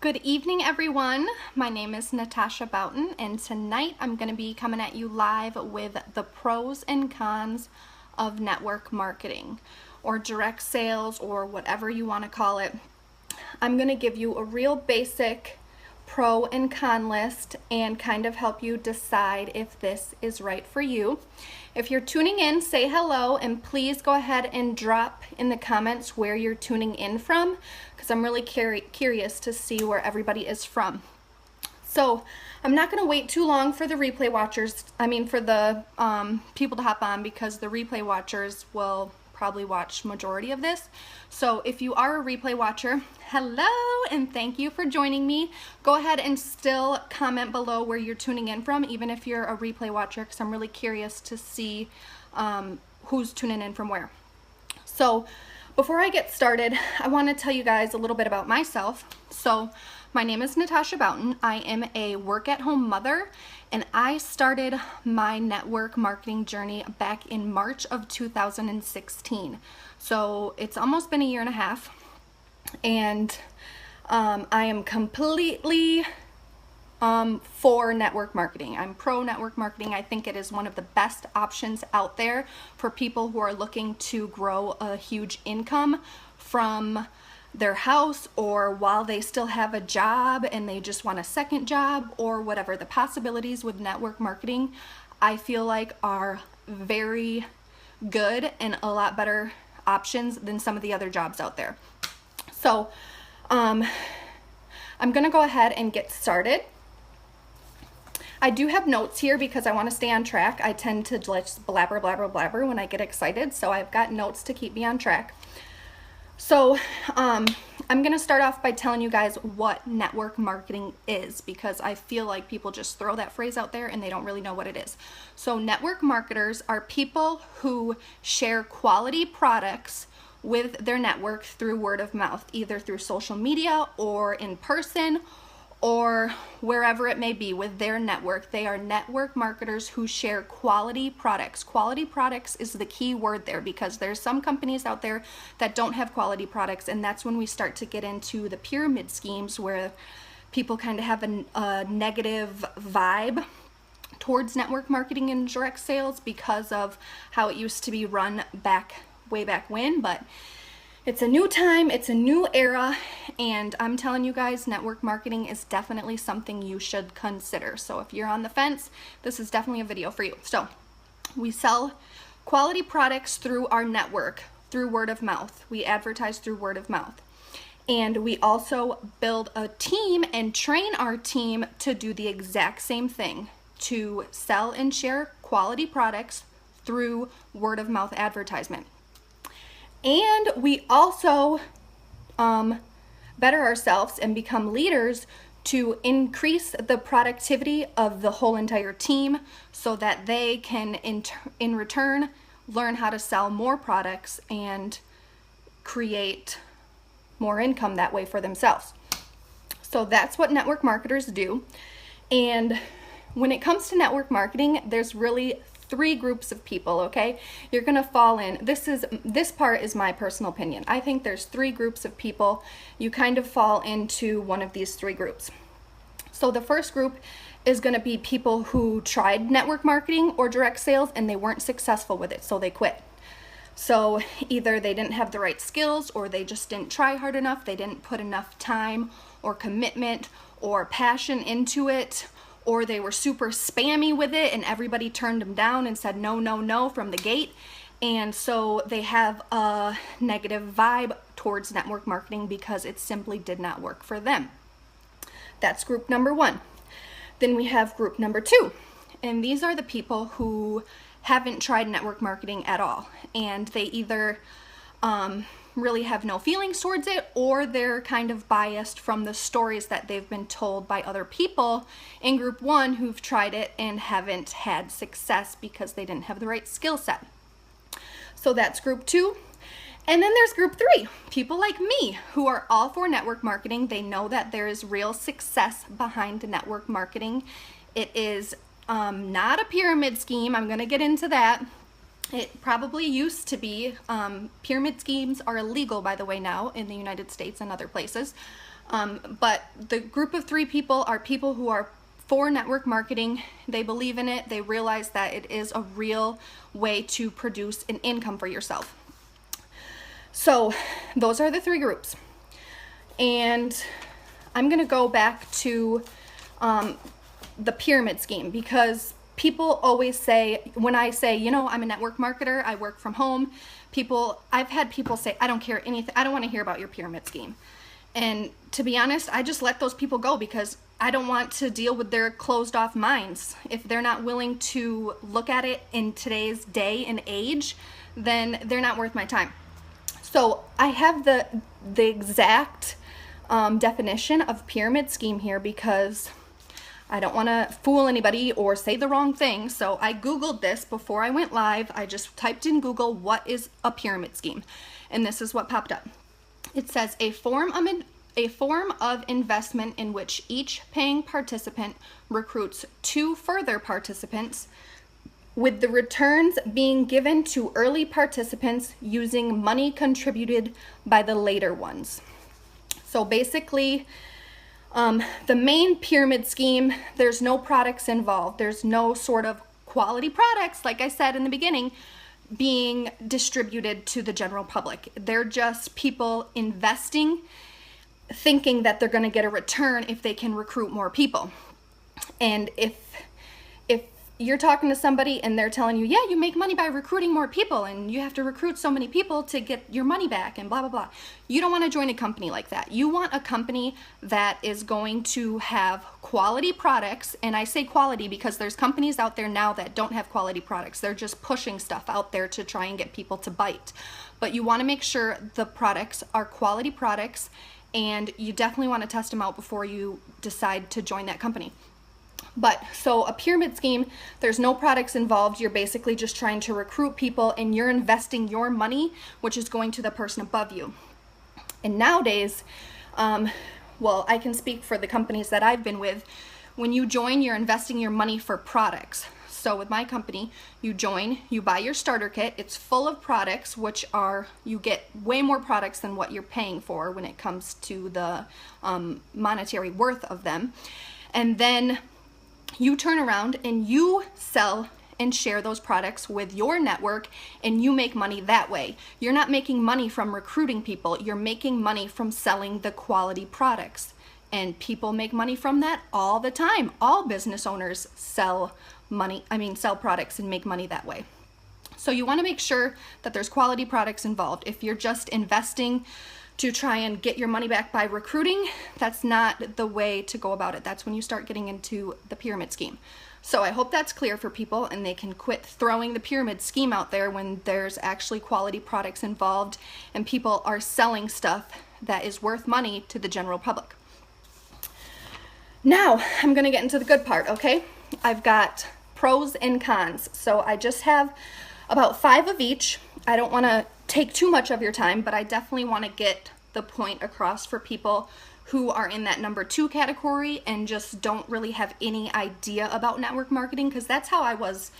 Good evening, everyone. My name is Natasha Boughton, and tonight I'm going to be coming at you live with the pros and cons of network marketing or direct sales or whatever you want to call it. I'm going to give you a real basic pro and con list and kind of help you decide if this is right for you. If you're tuning in, say hello, and please go ahead and drop in the comments where you're tuning in from, because I'm really curious to see where everybody is from. So I'm not going to wait too long for the replay watchers, for the people to hop on, because the replay watchers will probably watch majority of this. So if you are a replay watcher, hello and thank you for joining me. Go ahead and still comment below where you're tuning in from, even if you're a replay watcher, because I'm really curious to see who's tuning in from where. So before I get started, I want to tell you guys a little bit about myself. So my name is Natasha Boughton. I am a work-at-home mother, and I started my network marketing journey back in March of 2016. So it's almost been a year and a half, and I am completely for network marketing. I'm pro network marketing. I think it is one of the best options out there for people who are looking to grow a huge income from their house, or while they still have a job and they just want a second job, or whatever. The possibilities with network marketing, I feel like, are very good and a lot better options than some of the other jobs out there. So I'm gonna go ahead and get started. I do have notes here because I want to stay on track. I tend to just blabber when I get excited, so I've got notes to keep me on track. So I'm going to start off by telling you guys what network marketing is, because I feel like people just throw that phrase out there and they don't really know what it is. So network marketers are people who share quality products with their network through word of mouth, either through social media or in person or wherever it may be with their network. They are network marketers who share quality products. Quality products is the key word there, because there's some companies out there that don't have quality products, and that's when we start to get into the pyramid schemes where people kind of have a negative vibe towards network marketing and direct sales because of how it used to be run way back when. But it's a new time, it's a new era, and I'm telling you guys, network marketing is definitely something you should consider. So if you're on the fence, this is definitely a video for you. So we sell quality products through our network, through word of mouth. We advertise through word of mouth. And we also build a team and train our team to do the exact same thing, to sell and share quality products through word of mouth advertisement. And we also better ourselves and become leaders to increase the productivity of the whole entire team, so that they can in return learn how to sell more products and create more income that way for themselves. So that's what network marketers do. And when it comes to network marketing, there's really three groups of people, okay? You're gonna fall in, this part is my personal opinion. I think there's three groups of people. You kind of fall into one of these three groups. So the first group is gonna be people who tried network marketing or direct sales and they weren't successful with it, so they quit. So either they didn't have the right skills, or they just didn't try hard enough, they didn't put enough time or commitment or passion into it, or they were super spammy with it and everybody turned them down and said no from the gate. And so they have a negative vibe towards network marketing because it simply did not work for them. That's group number one. Then we have group number two. And these are the people who haven't tried network marketing at all. And they either really have no feelings towards it, or they're kind of biased from the stories that they've been told by other people in group one who've tried it and haven't had success because they didn't have the right skill set. So that's group two. And then there's group three, people like me who are all for network marketing. They know that there is real success behind network marketing. It is not a pyramid scheme. I'm going to get into that. It probably used to be. Pyramid schemes are illegal, by the way, now in the United States and other places. But the group of 3 people are people who are for network marketing. They believe in it. They realize that it is a real way to produce an income for yourself. So those are the 3 groups. And I'm going to go back to the pyramid scheme, because people always say, when I say, you know, I'm a network marketer, I work from home, I've had people say, I don't care anything, I don't want to hear about your pyramid scheme. And to be honest, I just let those people go, because I don't want to deal with their closed off minds. If they're not willing to look at it in today's day and age, then they're not worth my time. So I have the exact definition of pyramid scheme here, because I don't want to fool anybody or say the wrong thing. So I Googled this before I went live. I just typed in Google, what is a pyramid scheme? And this is what popped up. It says a form of investment in which each paying participant recruits 2 further participants, with the returns being given to early participants using money contributed by the later ones. So basically, the main pyramid scheme, there's no products involved. There's no sort of quality products, like I said in the beginning, being distributed to the general public. They're just people investing, thinking that they're going to get a return if they can recruit more people. And if you're talking to somebody and they're telling you, yeah, you make money by recruiting more people and you have to recruit so many people to get your money back and blah, blah, blah. You don't want to join a company like that. You want a company that is going to have quality products. And I say quality because there's companies out there now that don't have quality products. They're just pushing stuff out there to try and get people to bite. But you want to make sure the products are quality products, and you definitely want to test them out before you decide to join that company. But so a pyramid scheme, there's no products involved. You're basically just trying to recruit people, and you're investing your money, which is going to the person above you. And nowadays, well, I can speak for the companies that I've been with. When you join, you're investing your money for products. So with my company, you join, you buy your starter kit. It's full of products, which are, you get way more products than what you're paying for when it comes to the monetary worth of them. And then you turn around and you sell and share those products with your network, and you make money that way. You're not making money from recruiting people. You're making money from selling the quality products. And people make money from that all the time. All business owners sell products and make money that way. So you want to make sure that there's quality products involved. If you're just investing to try and get your money back by recruiting, that's not the way to go about it. That's when you start getting into the pyramid scheme. So I hope that's clear for people, and they can quit throwing the pyramid scheme out there when there's actually quality products involved and people are selling stuff that is worth money to the general public. Now I'm going to get into the good part, okay? I've got pros and cons. So I just have about 5 of each. I don't want to take too much of your time, but I definitely want to get the point across for people who are in that number 2 category and just don't really have any idea about network marketing, because that's how I was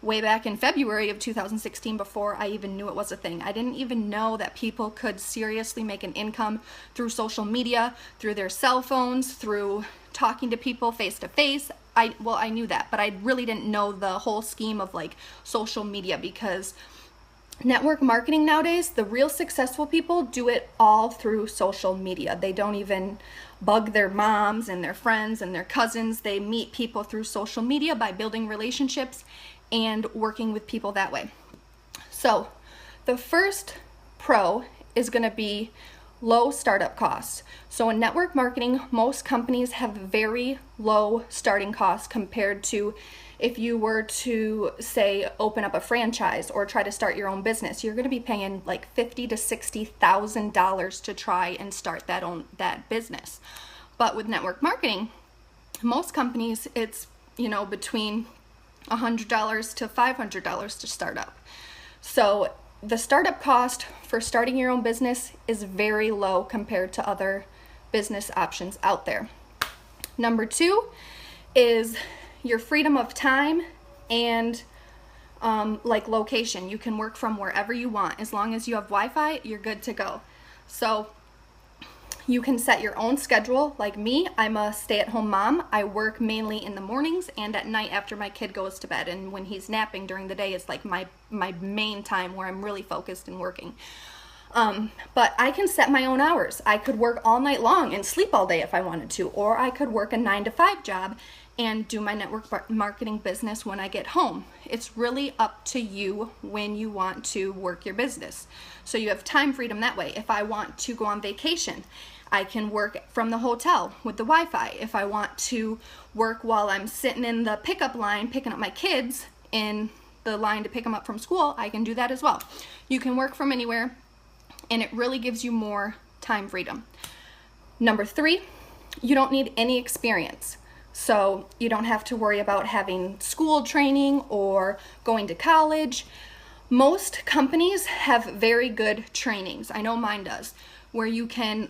way back in February of 2016 before I even knew it was a thing. I didn't even know that people could seriously make an income through social media, through their cell phones, through talking to people face to face. I knew that, but I really didn't know the whole scheme of like social media, because network marketing nowadays, the real successful people do it all through social media. They don't even bug their moms and their friends and their cousins. They meet people through social media by building relationships and working with people that way. So the first pro is going to be low startup costs. So in network marketing, most companies have very low starting costs compared to if you were to, say, open up a franchise or try to start your own business. You're going to be paying like $50,000 to $60,000 to try and start that business. But with network marketing, most companies, it's between $100 to $500 to start up. So the startup cost for starting your own business is very low compared to other business options out there. Number 2 is your freedom of time and location. You can work from wherever you want. As long as you have Wi-Fi, you're good to go. So You can set your own schedule. Like me, I'm a stay-at-home mom. I work mainly in the mornings and at night after my kid goes to bed. And when he's napping during the day is like my main time where I'm really focused and working. But I can set my own hours. I could work all night long and sleep all day if I wanted to, or I could work a 9-to-5 job and do my network marketing business when I get home. It's really up to you when you want to work your business. So you have time freedom that way. If I want to go on vacation, I can work from the hotel with the Wi-Fi. If I want to work while I'm sitting in the pickup line picking up my kids in the line to pick them up from school, I can do that as well. You can work from anywhere, and it really gives you more time freedom. Number 3, you don't need any experience. So you don't have to worry about having school training or going to college. Most companies have very good trainings. I know mine does, where you can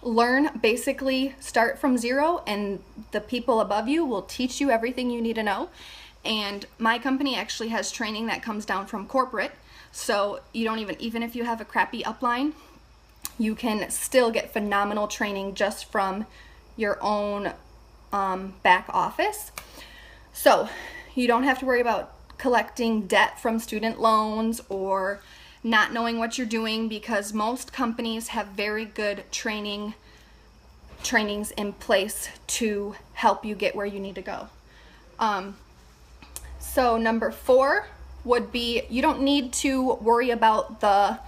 learn, basically start from zero, and the people above you will teach you everything you need to know. And my company actually has training that comes down from corporate. So you don't even if you have a crappy upline, you can still get phenomenal training just from your own back office. So you don't have to worry about collecting debt from student loans or not knowing what you're doing, because most companies have very good trainings in place to help you get where you need to go. So number 4 would be, you don't need to worry about the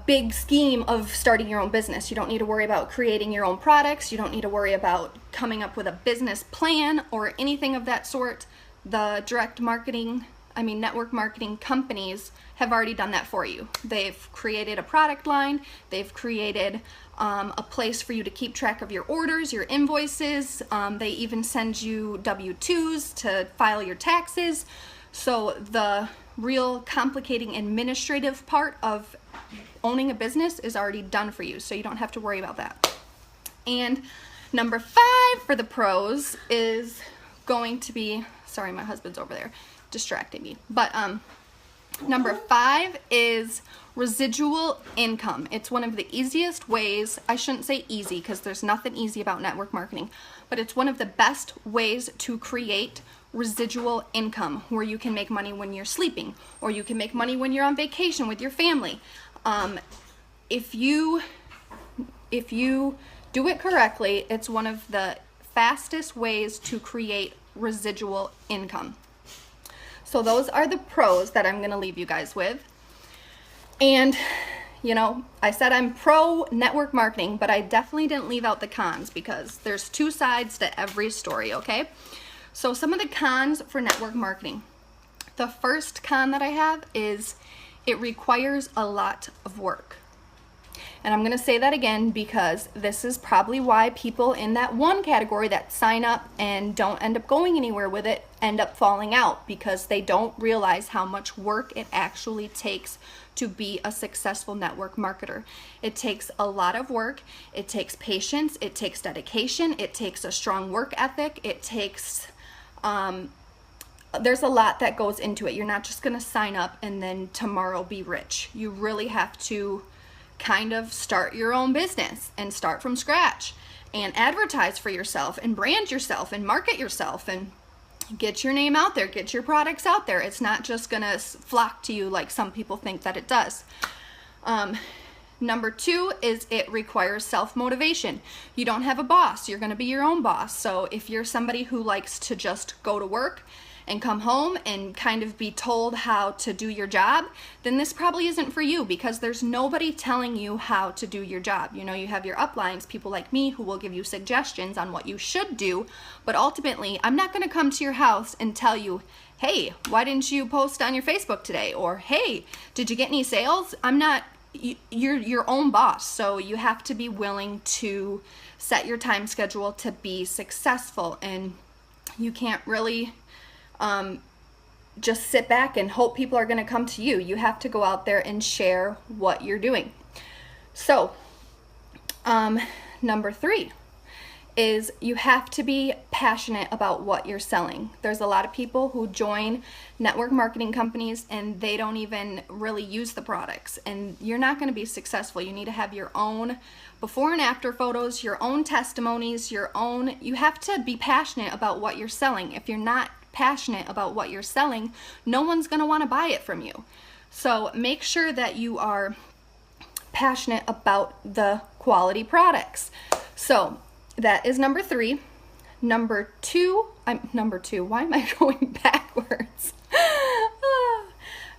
big scheme of starting your own business. You don't need to worry about creating your own products. You don't need to worry about coming up with a business plan or anything of that sort. The network marketing companies have already done that for you. They've created a product line. They've created a place for you to keep track of your orders, your invoices. They even send you W-2s to file your taxes. So the real complicating administrative part of owning a business is already done for you, so you don't have to worry about that. And number 5 for the pros is going to be, sorry, my husband's over there distracting me, but number 5 is residual income. It's one of the easiest ways. I shouldn't say easy, because there's nothing easy about network marketing, but it's one of the best ways to create residual income, where you can make money when you're sleeping, or you can make money when you're on vacation with your family. If you do it correctly, it's one of the fastest ways to create residual income. So those are the pros that I'm going to leave you guys with. And I said I'm pro network marketing, but I definitely didn't leave out the cons, because there's 2 sides to every story, okay? So some of the cons for network marketing. The first con that I have is it requires a lot of work. And I'm going to say that again, because this is probably why people in that one category that sign up and don't end up going anywhere with it end up falling out, because they don't realize how much work it actually takes to be a successful network marketer. It takes a lot of work. It takes patience. It takes dedication. It takes a strong work ethic. It takes there's a lot that goes into it. You're not just going to sign up and then tomorrow be rich. You really have to kind of start your own business and start from scratch and advertise for yourself and brand yourself and market yourself and get your name out there, get your products out there. It's not just going to flock to you like some people think that it does. Number 2 is it requires self-motivation. You don't have a boss. You're going to be your own boss. So if you're somebody who likes to just go to work and come home and kind of be told how to do your job, then this probably isn't for you, because there's nobody telling you how to do your job. You have your uplines, people like me, who will give you suggestions on what you should do, but ultimately, I'm not going to come to your house and tell you, hey, why didn't you post on your Facebook today? Or, hey, did you get any sales? You're your own boss, so you have to be willing to set your time schedule to be successful, and you can't really just sit back and hope people are going to come to you. You have to go out there and share what you're doing. So, number 3 is you have to be passionate about what you're selling. There's a lot of people who join network marketing companies and they don't even really use the products, and you're not going to be successful. You need to have your own before and after photos, your own testimonies, you have to be passionate about what you're selling. If you're not passionate about what you're selling, no one's going to want to buy it from you. So make sure that you are passionate about the quality products. So that is number 3. Number two, why am I going backwards?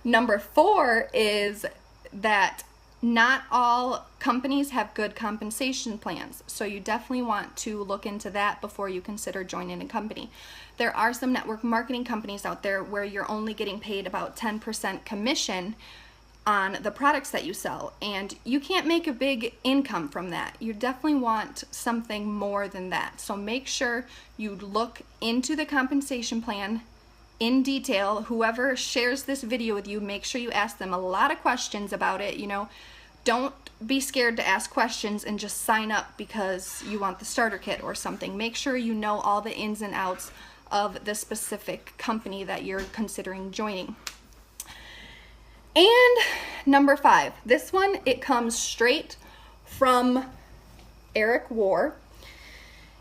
Number 4 is that not all companies have good compensation plans. So you definitely want to look into that before you consider joining a company. There are some network marketing companies out there where you're only getting paid about 10% commission on the products that you sell, and you can't make a big income from that. You definitely want something more than that. So make sure you look into the compensation plan in detail. Whoever shares this video with you, make sure you ask them a lot of questions about it. Don't be scared to ask questions and just sign up because you want the starter kit or something. Make sure you know all the ins and outs of the specific company that you're considering joining. And number 5, this one, it comes straight from Eric War.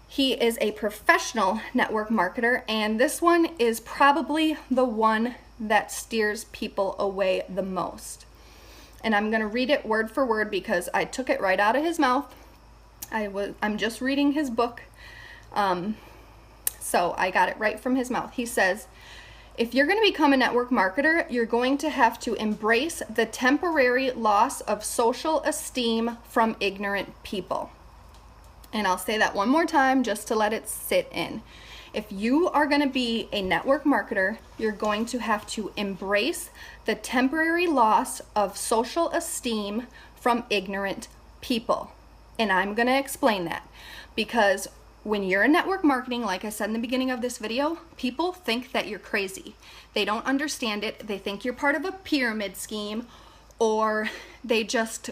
He is a professional network marketer, and this one is probably the one that steers people away the most. And I'm going to read it word for word because I took it right out of his mouth. I'm just reading his book, so I got it right from his mouth. He says, if you're going to become a network marketer, you're going to have to embrace the temporary loss of social esteem from ignorant people. And I'll say that one more time just to let it sit in. If you are going to be a network marketer, you're going to have to embrace the temporary loss of social esteem from ignorant people. And I'm going to explain that because when you're in network marketing, like I said in the beginning of this video, people think that you're crazy. They don't understand it. They think you're part of a pyramid scheme, or they just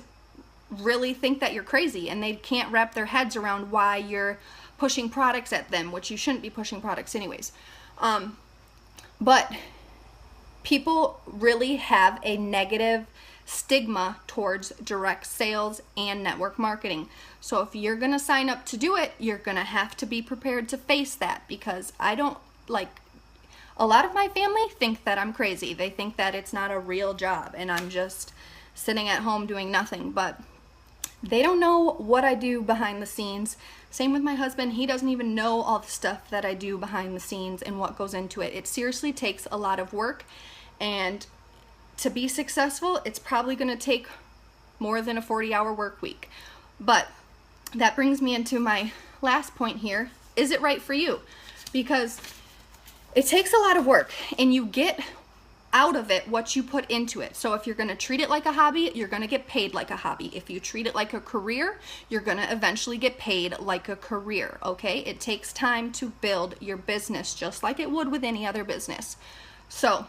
really think that you're crazy and they can't wrap their heads around why you're pushing products at them, which you shouldn't be pushing products anyways. But people really have a negative stigma towards direct sales and network marketing. So if you're going to sign up to do it, you're going to have to be prepared to face that, because a lot of my family think that I'm crazy. They think that it's not a real job and I'm just sitting at home doing nothing, but they don't know what I do behind the scenes. Same with my husband. He doesn't even know all the stuff that I do behind the scenes and what goes into it. It seriously takes a lot of work, and to be successful, it's probably going to take more than a 40-hour work week. But that brings me into my last point here. Is it right for you? Because it takes a lot of work and you get out of it what you put into it. So if you're going to treat it like a hobby, you're going to get paid like a hobby. If you treat it like a career, you're going to eventually get paid like a career, okay? It takes time to build your business just like it would with any other business. So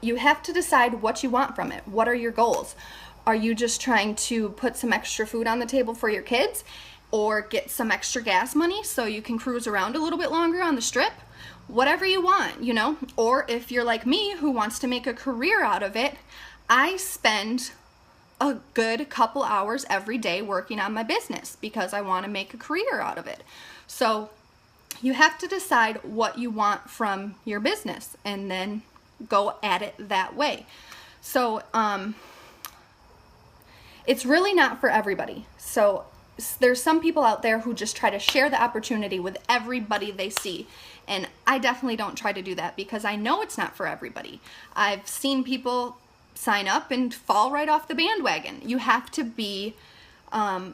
you have to decide what you want from it. What are your goals? Are you just trying to put some extra food on the table for your kids, or get some extra gas money so you can cruise around a little bit longer on the strip? Whatever you want, Or if you're like me, who wants to make a career out of it, I spend a good couple hours every day working on my business because I want to make a career out of it. So you have to decide what you want from your business and then go at it that way. So it's really not for everybody. So there's some people out there who just try to share the opportunity with everybody they see. And I definitely don't try to do that because I know it's not for everybody. I've seen people sign up and fall right off the bandwagon. You have to be, why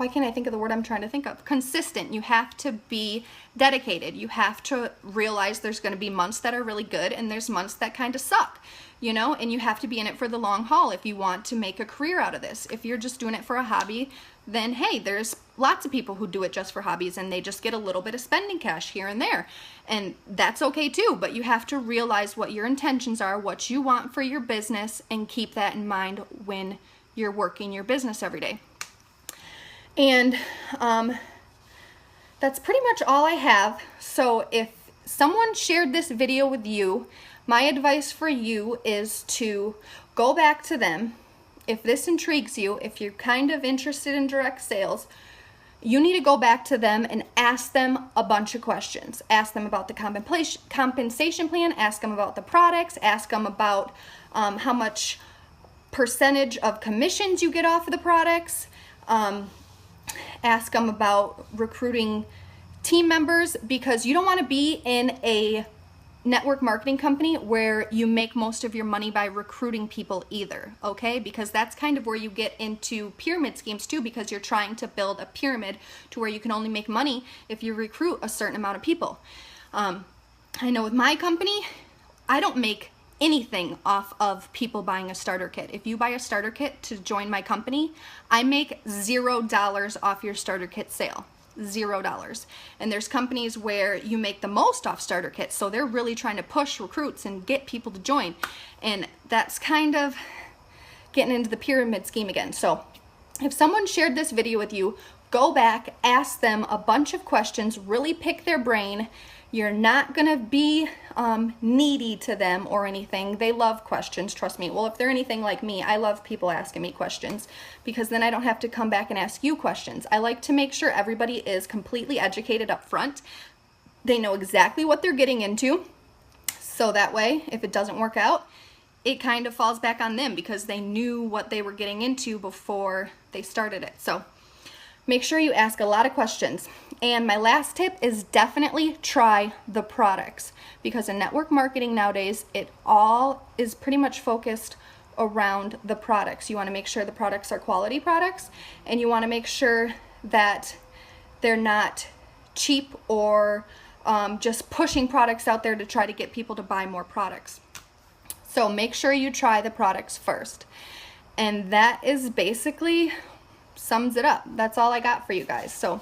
can't I think of the word I'm trying to think of? Consistent. You have to be dedicated. You have to realize there's going to be months that are really good and there's months that kind of suck, and you have to be in it for the long haul if you want to make a career out of this. If you're just doing it for a hobby, then hey, there's lots of people who do it just for hobbies and they just get a little bit of spending cash here and there. And that's okay too, but you have to realize what your intentions are, what you want for your business, and keep that in mind when you're working your business every day. And that's pretty much all I have. So if someone shared this video with you, my advice for you is to go back to them. If this intrigues you, if you're kind of interested in direct sales, you need to go back to them and ask them a bunch of questions. Ask them about the compensation plan, ask them about the products, ask them about how much percentage of commissions you get off of the products. Ask them about recruiting team members, because you don't want to be in a network marketing company where you make most of your money by recruiting people either, okay? Because that's kind of where you get into pyramid schemes too, because you're trying to build a pyramid to where you can only make money if you recruit a certain amount of people. I know with my company, I don't make anything off of people buying a starter kit. If you buy a starter kit to join my company, I make $0 off your starter kit sale. $0. And there's companies where you make the most off starter kits, so they're really trying to push recruits and get people to join, and that's kind of getting into the pyramid scheme again. So if someone shared this video with you, go back, ask them a bunch of questions, really pick their brain. You're not gonna be needy to them or anything. They love questions, trust me. Well, if they're anything like me, I love people asking me questions, because then I don't have to come back and ask you questions. I like to make sure everybody is completely educated up front. They know exactly what they're getting into, so that way, if it doesn't work out, it kind of falls back on them because they knew what they were getting into before they started it. So make sure you ask a lot of questions. And my last tip is definitely try the products, because in network marketing nowadays, it all is pretty much focused around the products. You want to make sure the products are quality products, and you want to make sure that they're not cheap or just pushing products out there to try to get people to buy more products. So make sure you try the products first. And that is basically sums it up. That's all I got for you guys. So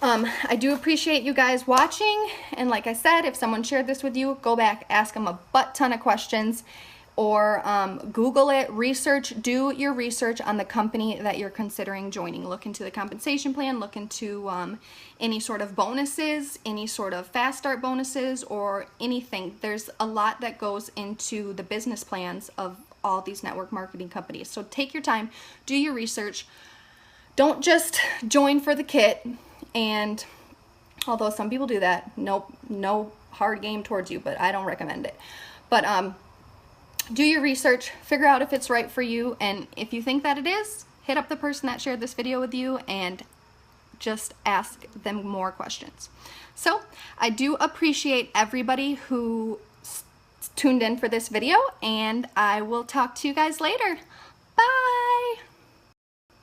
I do appreciate you guys watching, and like I said, if someone shared this with you, go back, ask them a butt ton of questions, or Google it, do your research on the company that you're considering joining. Look into the compensation plan, look into any sort of bonuses, any sort of fast start bonuses, or anything. There's a lot that goes into the business plans of all these network marketing companies. So take your time, do your research. Don't just join for the kit. And although some people do that, nope, no hard game towards you, but I don't recommend it. But do your research, figure out if it's right for you, and if you think that it is, hit up the person that shared this video with you and just ask them more questions. So I do appreciate everybody who tuned in for this video, and I will talk to you guys later. Bye!